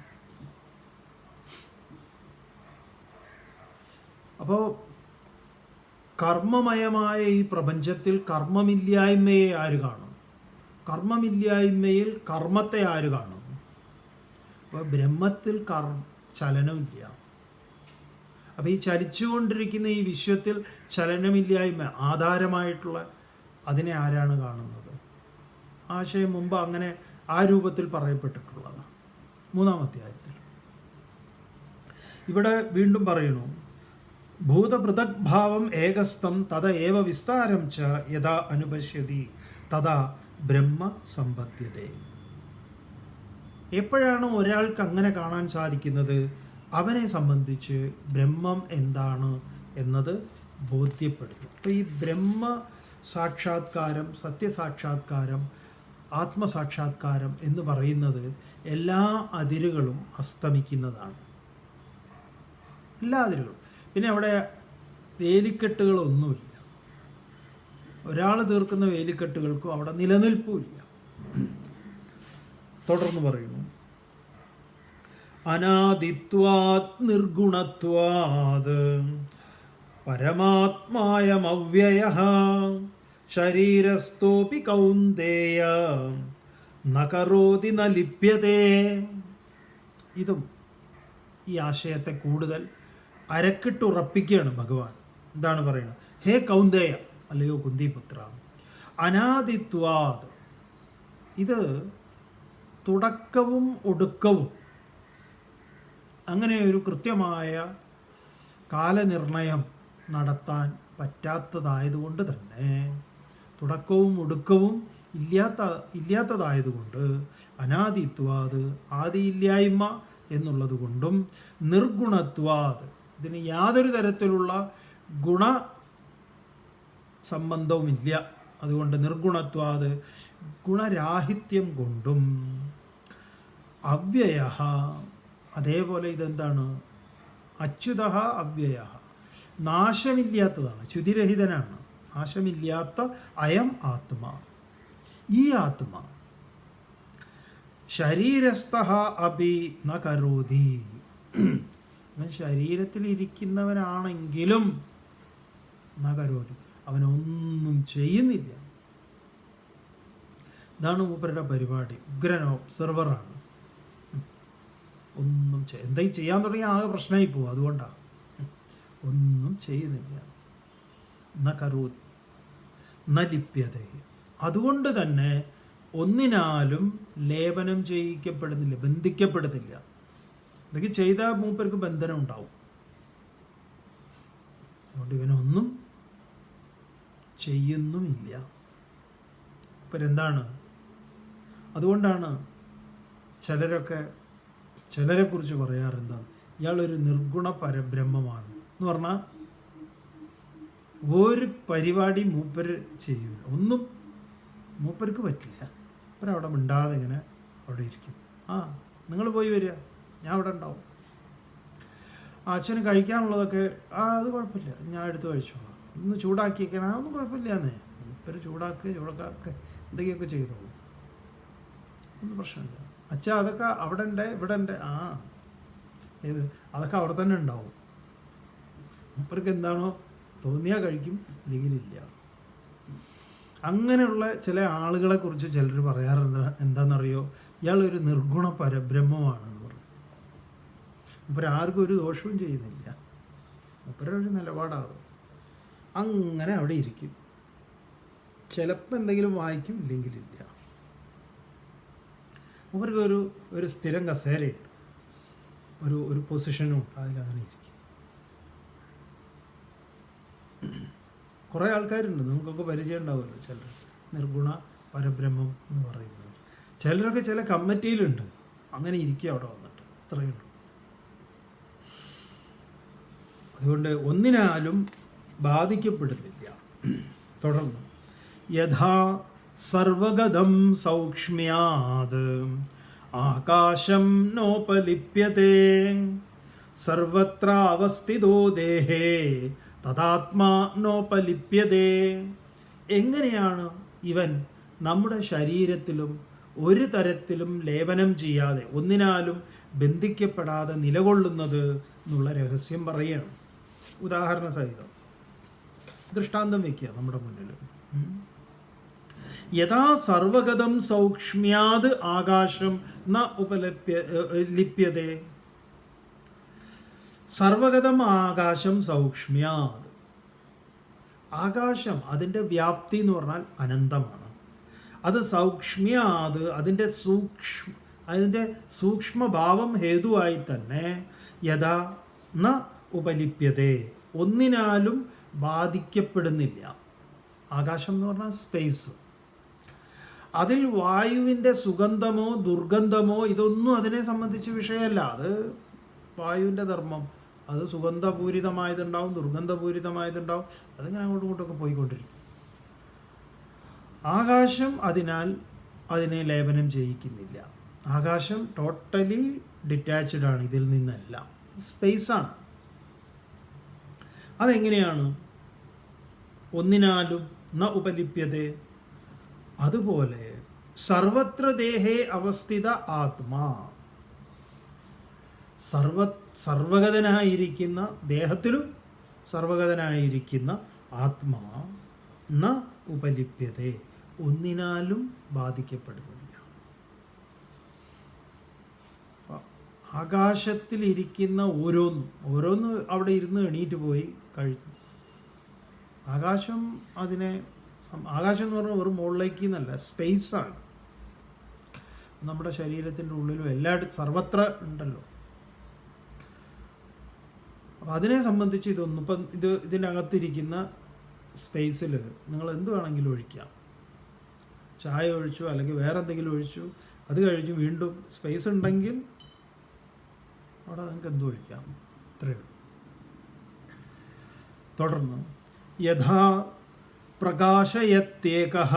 അപ്പോൾ കർമ്മമയമായ ഈ പ്രപഞ്ചത്തിൽ കർമ്മമില്ലായ്മയെ ആര് കാണും? കർമ്മമില്ലായ്മയിൽ കർമ്മത്തെ ആര് കാണും? അപ്പോൾ ബ്രഹ്മത്തിൽ ചലനമില്ല. അപ്പോൾ ഈ ചലിച്ചുകൊണ്ടിരിക്കുന്ന ഈ വിശ്വത്തിൽ ചലനമില്ലായ്മ ആധാരമായിട്ടുള്ള അതിനെ ആരാണ് കാണുന്നത്? ആശയം മുമ്പ് അങ്ങനെ ആ രൂപത്തിൽ പറയപ്പെട്ടിട്ടുള്ളതാണ് 3-ാം അധ്യായത്തിൽ. ഇവിടെ വീണ്ടും പറയുന്നു, ഭൂതപൃഥഗ്ഭാവം ഏകസ്ഥം തത ഏവ വിസ്താരം ച യഥാ അനുപശ്യതി തഥാ ബ്രഹ്മ സമ്പദ്യതേ. എപ്പോഴാണ് ഒരാൾക്ക് അങ്ങനെ കാണാൻ സാധിക്കുന്നത്? അവനെ സംബന്ധിച്ച് ബ്രഹ്മം എന്താണ് എന്നത് ബോധ്യപ്പെടുന്നു. അപ്പോൾ ഈ ബ്രഹ്മ സാക്ഷാത്കാരം, സത്യസാക്ഷാത്കാരം, ആത്മസാക്ഷാത്കാരം എന്ന് പറയുന്നത് എല്ലാ അതിരുകളും അസ്തമിക്കുന്നതാണ്. എല്ലാ അതിരുകളും. പിന്നെ അവിടെ വേലിക്കെട്ടുകളൊന്നുമില്ല. ഒരാൾ തീർക്കുന്ന വേലിക്കെട്ടുകൾക്കും അവിടെ നിലനിൽപ്പുമില്ല. തുടർന്ന് പറയുന്നു, അനാദിത്വാത് നിർഗുണത്വാത് പരമാത്മായമവ്യയഃ ശരീരസ്ഥോപി കൗന്ദേയ ന കരോതി ന ലിപ്യതേ. ഇതും ഈ ആശയത്തെ കൂടുതൽ അരക്കിട്ടുറപ്പിക്കുകയാണ് ഭഗവാൻ. എന്താണ് പറയുന്നത്? ഹേ കൗന്ദേയ, അല്ലയോ കുന്തിപുത്ര, അനാദിത്വാത്, ഇത് തുടക്കവും ഒടുക്കവും അങ്ങനെ ഒരു കൃത്യമായ കാലനിർണയം നടത്താൻ പറ്റാത്തതായതുകൊണ്ട് തന്നെ, തുടക്കവും ഒടുക്കവും ഇല്ലാത്തതായതുകൊണ്ട്, അനാദിത്വാത് ആദിയില്ലായ്മ എന്നുള്ളത് കൊണ്ടും, നിർഗുണത്വാത് ഇതിന് യാതൊരു തരത്തിലുള്ള ഗുണ സംബന്ധവുമില്ല, അതുകൊണ്ട് നിർഗുണത്വാത് ഗുണരാഹിത്യം കൊണ്ടും, അവ്യയ അതേപോലെ ഇതെന്താണ്? അച്യുത അവ്യയ, നാശമില്ലാത്തതാണ്, ച്യുതിരഹിതനാണ്, നാശമില്ലാത്ത അയം ആത്മാ, ഈ ആത്മാ ശരീരസ്ഥ അപി ന കരോതി, അവൻ ശരീരത്തിൽ ഇരിക്കുന്നവനാണെങ്കിലും ന കരോതി, അവനൊന്നും ചെയ്യുന്നില്ല. ഇതാണ് മൂപ്പരുടെ പരിപാടി. ഉഗ്രൻ ഒബ്സർവറാണ്. ഒന്നും എന്തായി ചെയ്യാൻ തുടങ്ങിയ ആകെ പ്രശ്നമായി പോകും. അതുകൊണ്ടാണ് ഒന്നും ചെയ്യുന്നില്ല. ന കരോതി ന ലിപ്യതേ, അതുകൊണ്ട് തന്നെ ഒന്നിനാലും ലേപനം ചെയ്യിക്കപ്പെടുന്നില്ല, ബന്ധിക്കപ്പെടുന്നില്ല. ഇതൊക്കെ ചെയ്താൽ മൂപ്പർക്ക് ബന്ധനം ഉണ്ടാവും. അതുകൊണ്ട് ഇവനൊന്നും ചെയ്യുന്നുമില്ല. ഇവരെന്താണ്? അതുകൊണ്ടാണ് ചിലരെക്കുറിച്ച് പറയാറെന്താ, ഇയാളൊരു നിർഗുണ പരബ്രഹ്മമാണ് എന്ന് പറഞ്ഞാൽ ഒരു പരിപാടി മൂപ്പര് ചെയ്യൂല, ഒന്നും മൂപ്പർക്ക് പറ്റില്ല. മൂപ്പരവിടെ മിണ്ടാതെ ഇങ്ങനെ അവിടെ ഇരിക്കും. നിങ്ങൾ പോയി വരിക, ഞാൻ അവിടെ ഉണ്ടാവും. അച്ഛന് കഴിക്കാനുള്ളതൊക്കെ അത് കുഴപ്പമില്ല, ഞാൻ എടുത്ത് കഴിച്ചോളാം. ഒന്ന് ചൂടാക്കിയേക്കണം, അതൊന്നും കുഴപ്പമില്ലാന്നേ. മൂപ്പര് ചൂടാക്കുക എന്തൊക്കെയൊക്കെ ചെയ്തോളൂ, ഒന്നും പ്രശ്നമില്ല. അച്ഛാ അതൊക്കെ അവിടെ ഉണ്ട്, ഇവിടെ ഉണ്ട്. ഏത് അതൊക്കെ അവിടെ തന്നെ ഉണ്ടാവും. മൂപ്പർക്ക് എന്താണോ തോന്നിയാൽ കഴിക്കും, ഇല്ലെങ്കിലില്ല. അങ്ങനെയുള്ള ചില ആളുകളെ കുറിച്ച് ചിലർ പറയാറുണ്ട്, എന്താണെന്നറിയോ, ഇയാളൊരു നിർഗുണ പരബ്രഹ്മമാണെന്ന് പറയും. അപ്പോൾ ആർക്കും ഒരു ദോഷവും ചെയ്യുന്നില്ല, മൂപ്പരൊരു നിലപാടാകും. അങ്ങനെ അവിടെ ഇരിക്കും. ചിലപ്പോൾ എന്തെങ്കിലും വായിക്കും, ഇല്ലെങ്കിലില്ല. അവർക്ക് ഒരു സ്ഥിരം കസേരയുണ്ട്, ഒരു പൊസിഷനും ഉണ്ട്, അതിലങ്ങനെ ഇരിക്കും. കുറേ ആൾക്കാരുണ്ട്, നിങ്ങൾക്കൊക്കെ പരിചയം ഉണ്ടാവുമല്ലോ, ചിലർ നിർഗുണ പരബ്രഹ്മം എന്ന് പറയുന്നത്. ചിലരൊക്കെ ചില കമ്മിറ്റിയിലുണ്ട്, അങ്ങനെ ഇരിക്കുക അവിടെ വന്നിട്ട്, അത്രയേ ഉള്ളൂ. അതുകൊണ്ട് ഒന്നിനാലും ബാധിക്കപ്പെടുന്നില്ല. തുടർന്ന് യഥാ സർവഗതം സൗക്ഷ്മ്യാത് ആകാശം നോപലിപ്യത്തെ സർവത്രാവസ്ഥിതോ ദേഹേ തഥാത്മാ നോപലിപ്യതേ. എങ്ങനെയാണ് ഇവൻ നമ്മുടെ ശരീരത്തിലും ഒരു തരത്തിലും ലേപനം ചെയ്യാതെ ഒന്നിനാലും ബന്ധിക്കപ്പെടാതെ നിലകൊള്ളുന്നത് എന്നുള്ള രഹസ്യം പറയുകയാണ്. ഉദാഹരണ സഹിതം ദൃഷ്ടാന്തം വയ്ക്കുക നമ്മുടെ മുന്നിൽ. യഥാ സർവഗതം സൗക്ഷ്മ്യാത് ആകാശം ന ഉപലിപ്യതേ. സർവഗതം ആകാശം സൗക്ഷ്മ്യാത്. ആകാശം അതിൻ്റെ വ്യാപ്തി എന്ന് പറഞ്ഞാൽ അനന്തമാണ്. അത് സൗക്ഷ്മ്യാത് അതിൻ്റെ സൂക്ഷ്മഭാവം ഹേതുവായി തന്നെ യഥാ ന ഉപലിപ്യതേ, ഒന്നിനാലും ബാധിക്കപ്പെടുന്നില്ല. ആകാശം എന്ന് പറഞ്ഞാൽ സ്പേസ്. അതിൽ വായുവിൻ്റെ സുഗന്ധമോ ദുർഗന്ധമോ ഇതൊന്നും അതിനെ സംബന്ധിച്ച് വിഷയമല്ല. അത് വായുവിൻ്റെ ധർമ്മം. അത് സുഗന്ധപൂരിതമായതുണ്ടാവും, ദുർഗന്ധപൂരിതമായതുണ്ടാവും, അതിങ്ങനെ അങ്ങോട്ടും ഇങ്ങോട്ടൊക്കെ പോയിക്കൊണ്ടിരിക്കും. ആകാശം അതിനാൽ അതിനെ ലേപനം ചെയ്യിക്കുന്നില്ല. ആകാശം ടോട്ടലി ഡിറ്റാച്ച്ഡ് ആണ് ഇതിൽ നിന്നെല്ലാം, സ്പേസാണ്. അതെങ്ങനെയാണ്? ഒന്നിനാലും ന ഉപലിപ്യതേ. അതുപോലെ സർവത്ര ദേഹേ അവസ്ഥിത ആത്മാ, സർവഗതനായിരിക്കുന്ന ദേഹത്തിലും സർവഗതനായിരിക്കുന്ന ആത്മാ ന ഉപലിപ്യതേ, ഒന്നിനാലും ബാധിക്കപ്പെടുന്നില്ല. ആകാശത്തിലിരിക്കുന്ന ഓരോന്ന് അവിടെ ഇരുന്ന് എണീറ്റ് പോയി കഴിഞ്ഞു. ആകാശം ആകാശം എന്ന് പറഞ്ഞാൽ ഒരു മുകളിലേക്ക് എന്നല്ല, സ്പേസാണ്. നമ്മുടെ ശരീരത്തിൻ്റെ ഉള്ളിലും എല്ലായിടത്തും സർവത്ര ഉണ്ടല്ലോ. അപ്പം അതിനെ സംബന്ധിച്ച് ഇപ്പം ഇതിൻ്റെ അകത്തിരിക്കുന്ന സ്പേസിൽ നിങ്ങൾ എന്ത് വേണമെങ്കിലും ഒഴിക്കാം. ചായ ഒഴിച്ചു, അല്ലെങ്കിൽ വേറെ എന്തെങ്കിലും ഒഴിച്ചു, അത് കഴിഞ്ഞ് വീണ്ടും സ്പേസ് ഉണ്ടെങ്കിൽ അവിടെ നിങ്ങൾക്ക് എന്തും ഒഴിക്കാം. ഇത്രയേ ഉള്ളൂ. തുടർന്ന് യഥാ പ്രകാശയത്യേകഃ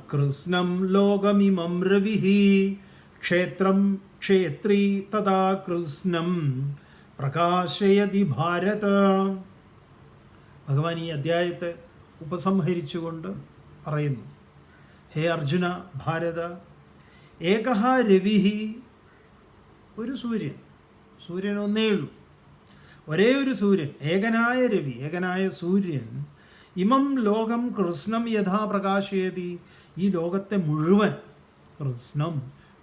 കൃഷ്ണം ലോകമിമം രവിഃ ക്ഷേത്രം ക്ഷേത്രീ തഥാ കൃഷ്ണം പ്രകാശയതി ഭാരത. ഭഗവാൻ ഈ അധ്യായത്തെ ഉപസംഹരിച്ചുകൊണ്ട് പറയുന്നു, ഹേ അർജുന, ഭാരത, ഏകഃ രവിഃ, ഒരു സൂര്യൻ ഒന്നേ ഉള്ളൂ, ഒരേ ഒരു സൂര്യൻ, ഏകനായ രവി, ഏകനായ സൂര്യൻ, ഇമം ലോകം കൃഷ്ണം യഥാ പ്രകാശയതി, ഈ ലോകത്തെ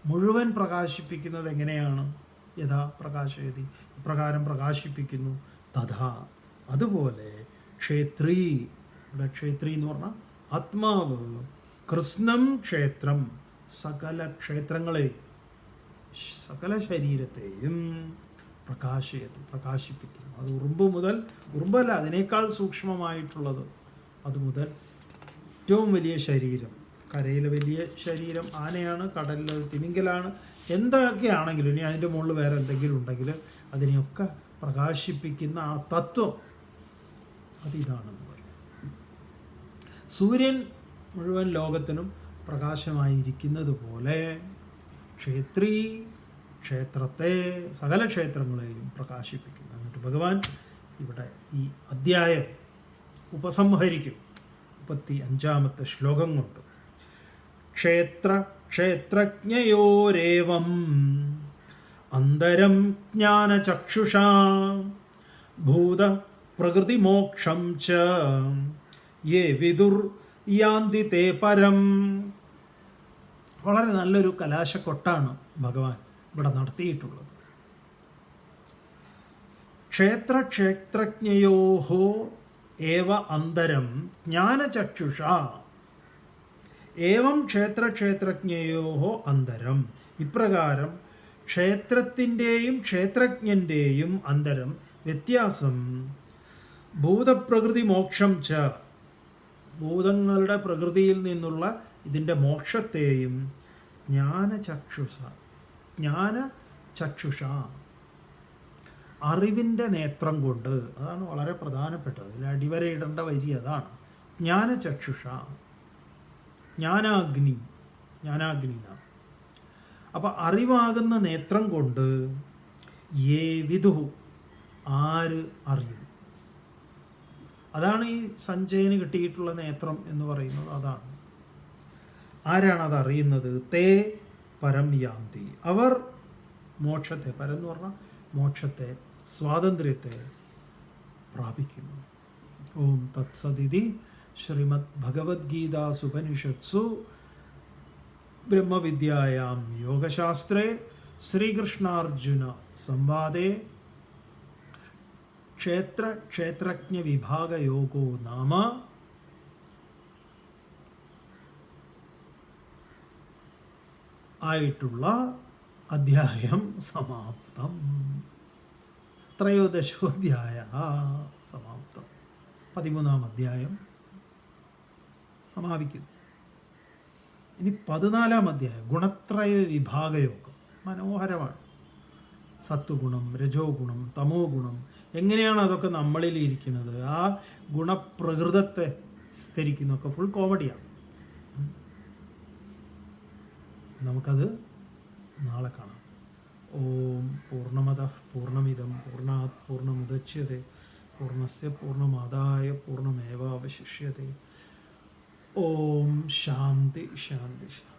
മുഴുവൻ പ്രകാശിപ്പിക്കുന്നത് എങ്ങനെയാണ്? യഥാ പ്രകാശയതി, ഇപ്രകാരം പ്രകാശിപ്പിക്കുന്നു. തഥാ, അതുപോലെ ക്ഷേത്രീ, ഇവിടെ ക്ഷേത്രീ എന്ന് പറഞ്ഞാൽ ആത്മാവ്, കൃഷ്ണം ക്ഷേത്രം, സകല ക്ഷേത്രങ്ങളെയും സകല ശരീരത്തെയും പ്രകാശിപ്പിക്കുന്നു. അത് ഉറുമ്പല്ല, അതിനേക്കാൾ സൂക്ഷ്മമായിട്ടുള്ളത്, അതുമുതൽ ഏറ്റവും വലിയ ശരീരം, കരയിലെ വലിയ ശരീരം ആനയാണ്, കടലിൽ തിമിംഗലാണ്, എന്തൊക്കെയാണെങ്കിലും, ഇനി അതിൻ്റെ മുകളിൽ വേറെ എന്തെങ്കിലും ഉണ്ടെങ്കിൽ അതിനെയൊക്കെ പ്രകാശിപ്പിക്കുന്ന ആ തത്വം അതിതാണെന്ന് പറയും. സൂര്യൻ മുഴുവൻ ലോകത്തിനും പ്രകാശമായിരിക്കുന്നത് പോലെ ക്ഷേത്രീ ക്ഷേത്രത്തെ, സകല ക്ഷേത്രങ്ങളെയും പ്രകാശിപ്പിക്കുന്നു. എന്നിട്ട് ഭഗവാൻ ഇവിടെ ഈ അധ്യായം ഉപസംഹരിക്കും 35-ാമത്തെ ശ്ലോകം കൊണ്ട്. ക്ഷേത്രജ്ഞയോരേവം അന്തരം ജ്ഞാനചക്ഷുഷാ ഭൂത പ്രകൃതിമോക്ഷം ച യേ വിദുർ യാന്തി തേ പരം. വളരെ നല്ലൊരു കലാശക്കൊട്ടാണ് ഭഗവാൻ ഇവിടെ നടത്തിയിട്ടുള്ളത്. ക്ഷേത്രക്ഷേത്രജ്ഞയോഹോ ഏവ അന്തരം ജ്ഞാനചക്ഷുഷ. ഏവം ക്ഷേത്രക്ഷേത്രജ്ഞയോഹോ അന്തരം. ഇപ്രകാരം ക്ഷേത്രത്തിൻ്റെയും ക്ഷേത്രജ്ഞൻ്റെയും അന്തരം, വ്യത്യാസം, ഭൂതപ്രകൃതി മോക്ഷം ച, ഭൂതങ്ങളുടെ പ്രകൃതിയിൽ നിന്നുള്ള ഇതിൻ്റെ മോക്ഷത്തെയും, ജ്ഞാനചക്ഷുഷ, ജ്ഞാനചക്ഷുഷ, അറിവിൻ്റെ നേത്രം കൊണ്ട്. അതാണ് വളരെ പ്രധാനപ്പെട്ടത്. ഇതിൽ അടിവരയിടേണ്ട വരി അതാണ്. ജ്ഞാനചക്ഷുഷ, ജ്ഞാനാഗ്നി, ജ്ഞാനാഗ്നിനാണ്. അപ്പം അറിവാകുന്ന നേത്രം കൊണ്ട് യേ വിദുഹു, ആര് അറിയും. അതാണ് ഈ സഞ്ജയന് കിട്ടിയിട്ടുള്ള നേത്രം എന്ന് പറയുന്നത്. അതാണ്. ആരാണ് അത് അറിയുന്നത്? തേ പരം യാന്തി, അവർ മോക്ഷത്തെ, പരം എന്ന് പറഞ്ഞാൽ മോക്ഷത്തെ, സ്വാതന്ത്ര്യത്തെ പ്രാപിക്കുന്നു. ഓം തത്സദിതി ശ്രീമദ് ഭഗവത്ഗീതാസുപനിഷത്സു ബ്രഹ്മവിദ്യായാം യോഗശാസ്ത്രേ ശ്രീകൃഷ്ണാർജുന സംവാദേ ക്ഷേത്രജ്ഞ വിഭാഗയോഗോ നാമ ആയിട്ടുള്ള അധ്യായം സമാപ്തം. ത്രയോദശോധ്യായ സമാപ്തം. 13-ാം അധ്യായം സമാപിക്കുന്നു. ഇനി 14-ാം അധ്യായം ഗുണത്രയ വിഭാഗയോഗം. മനോഹരമാണ്. സത്വഗുണം, രജോ ഗുണം, തമോ ഗുണം, എങ്ങനെയാണ് അതൊക്കെ നമ്മളിൽ ഇരിക്കുന്നത്, ആ ഗുണപ്രകൃതത്തെ വിസ്തരിക്കുന്നതൊക്കെ ഫുൾ കോമഡിയാണ്. നമുക്കത് നാളെ കാണാം. ഓം പൂർണ്ണമദഃ പൂർണ്ണമിദം പൂർണ്ണാത് പൂർണ്ണമുദച്യതേ പൂർണ്ണസ്യ പൂർണ്ണമാദായ പൂർണ്ണമേവാവശിഷ്യതേ. ഓം ശാന്തി ശാന്തി ശാന്തി.